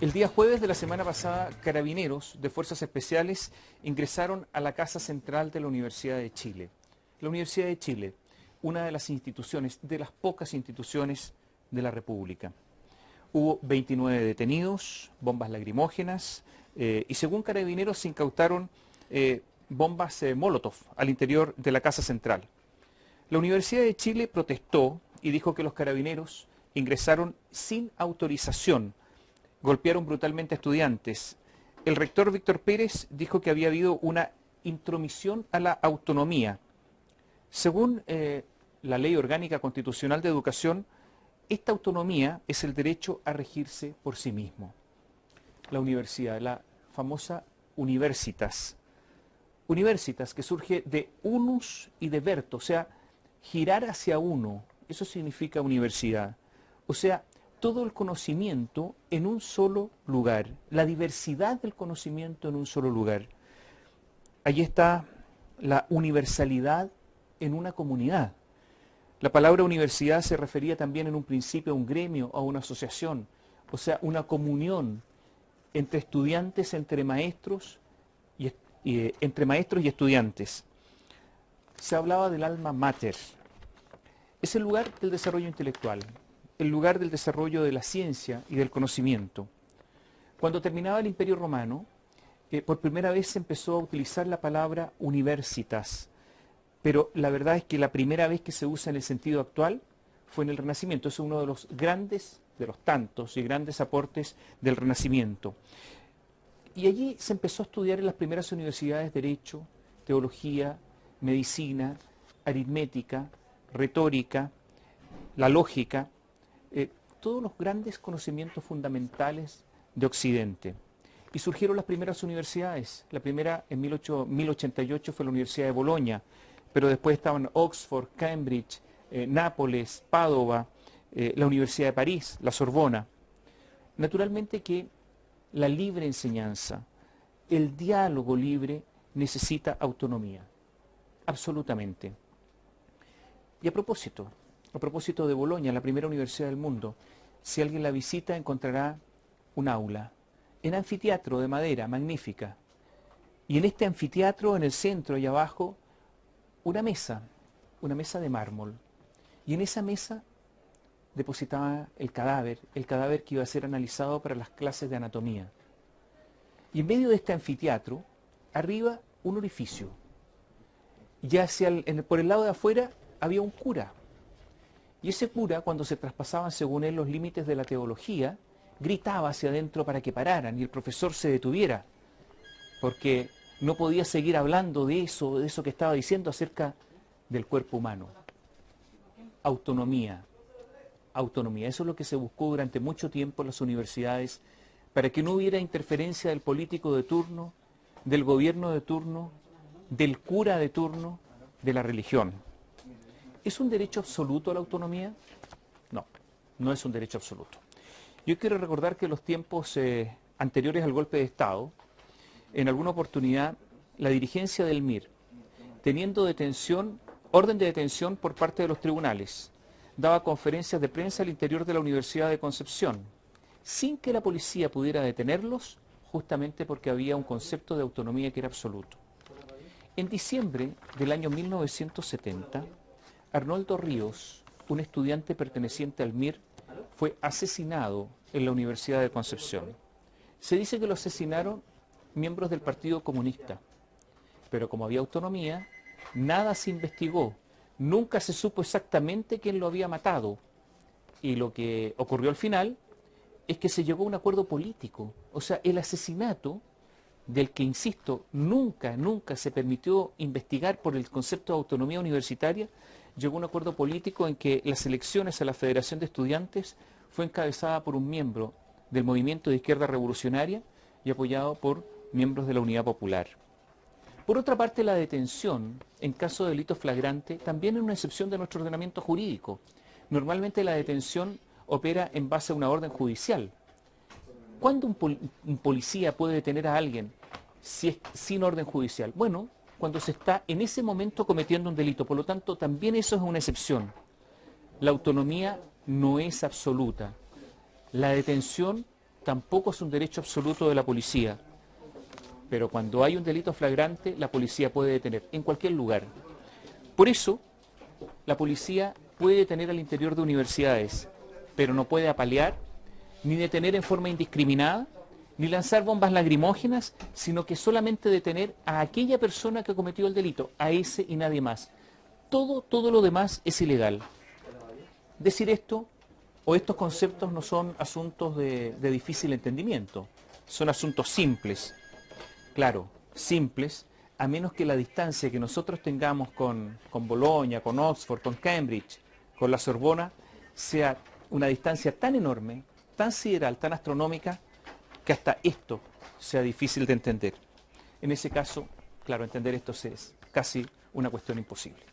El día jueves de la semana pasada, carabineros de Fuerzas Especiales ingresaron a la Casa Central de la Universidad de Chile. La Universidad de Chile, una de las instituciones, de las pocas instituciones de la República. Hubo 29 detenidos, bombas lacrimógenas y según carabineros se incautaron bombas Molotov al interior de la Casa Central. La Universidad de Chile protestó y dijo que los carabineros ingresaron sin autorización, golpearon brutalmente a estudiantes. El rector Víctor Pérez dijo que había habido una intromisión a la autonomía. Según la Ley Orgánica Constitucional de Educación, esta autonomía es el derecho a regirse por sí mismo. La universidad, la famosa Universitas. Universitas, que surge de unus y de verto, o sea, girar hacia uno, eso significa universidad. O sea, todo el conocimiento en un solo lugar, la diversidad del conocimiento en un solo lugar. Allí está la universalidad en una comunidad. La palabra universidad se refería también en un principio a un gremio, a una asociación, o sea, una comunión entre estudiantes, entre maestros y estudiantes. Se hablaba del alma mater. Es el lugar del desarrollo intelectual, el lugar del desarrollo de la ciencia y del conocimiento. Cuando terminaba el Imperio Romano, por primera vez se empezó a utilizar la palabra universitas, pero la verdad es que la primera vez que se usa en el sentido actual fue en el Renacimiento. Es uno de los grandes, de los tantos y grandes aportes del Renacimiento. Y allí se empezó a estudiar en las primeras universidades Derecho, Teología, Medicina, Aritmética, Retórica, la Lógica, todos los grandes conocimientos fundamentales de Occidente. Y surgieron las primeras universidades. La primera en 1088 fue la Universidad de Bolonia, pero después estaban Oxford, Cambridge, Nápoles, Padova, la Universidad de París, la Sorbona. Naturalmente que la libre enseñanza, el diálogo libre necesita autonomía, absolutamente. Y a propósito de Bolonia, la primera universidad del mundo, si alguien la visita encontrará un aula, en anfiteatro de madera, magnífica. Y en este anfiteatro, en el centro y abajo, una mesa de mármol. Y en esa mesa depositaba el cadáver que iba a ser analizado para las clases de anatomía. Y en medio de este anfiteatro, arriba un orificio. Y por el lado de afuera había un cura. Y ese cura, cuando se traspasaban según él los límites de la teología, gritaba hacia adentro para que pararan y el profesor se detuviera, porque no podía seguir hablando de eso que estaba diciendo acerca del cuerpo humano. Autonomía. Autonomía. Eso es lo que se buscó durante mucho tiempo en las universidades, para que no hubiera interferencia del político de turno, del gobierno de turno, del cura de turno, de la religión. ¿Es un derecho absoluto la autonomía? No, no es un derecho absoluto. Yo quiero recordar que en los tiempos anteriores al golpe de Estado, en alguna oportunidad, la dirigencia del MIR, teniendo orden de detención por parte de los tribunales, daba conferencias de prensa al interior de la Universidad de Concepción, sin que la policía pudiera detenerlos, justamente porque había un concepto de autonomía que era absoluto. En diciembre del año 1970, Arnoldo Ríos, un estudiante perteneciente al MIR, fue asesinado en la Universidad de Concepción. Se dice que lo asesinaron miembros del Partido Comunista, pero como había autonomía, nada se investigó, nunca se supo exactamente quién lo había matado. Y lo que ocurrió al final es que se llegó a un acuerdo político, o sea, el asesinato del que, insisto, nunca se permitió investigar por el concepto de autonomía universitaria, llegó a un acuerdo político en que las elecciones a la Federación de Estudiantes fue encabezada por un miembro del movimiento de izquierda revolucionaria y apoyado por miembros de la Unidad Popular. Por otra parte, la detención en caso de delito flagrante también es una excepción de nuestro ordenamiento jurídico. Normalmente la detención opera en base a una orden judicial. ¿Cuándo un policía puede detener a alguien si es sin orden judicial? Bueno, cuando se está en ese momento cometiendo un delito. Por lo tanto, también eso es una excepción. La autonomía no es absoluta. La detención tampoco es un derecho absoluto de la policía. Pero cuando hay un delito flagrante, la policía puede detener en cualquier lugar. Por eso, la policía puede detener al interior de universidades, pero no puede apalear, ni detener en forma indiscriminada, ni lanzar bombas lacrimógenas, sino que solamente detener a aquella persona que cometió el delito, a ese y nadie más. Todo lo demás es ilegal. Decir esto o estos conceptos no son asuntos de difícil entendimiento, son asuntos simples. Claro, simples, a menos que la distancia que nosotros tengamos con Bolonia, con Oxford, con Cambridge, con la Sorbona, sea una distancia tan enorme, tan sideral, tan astronómica, que hasta esto sea difícil de entender. En ese caso, claro, entender esto es casi una cuestión imposible.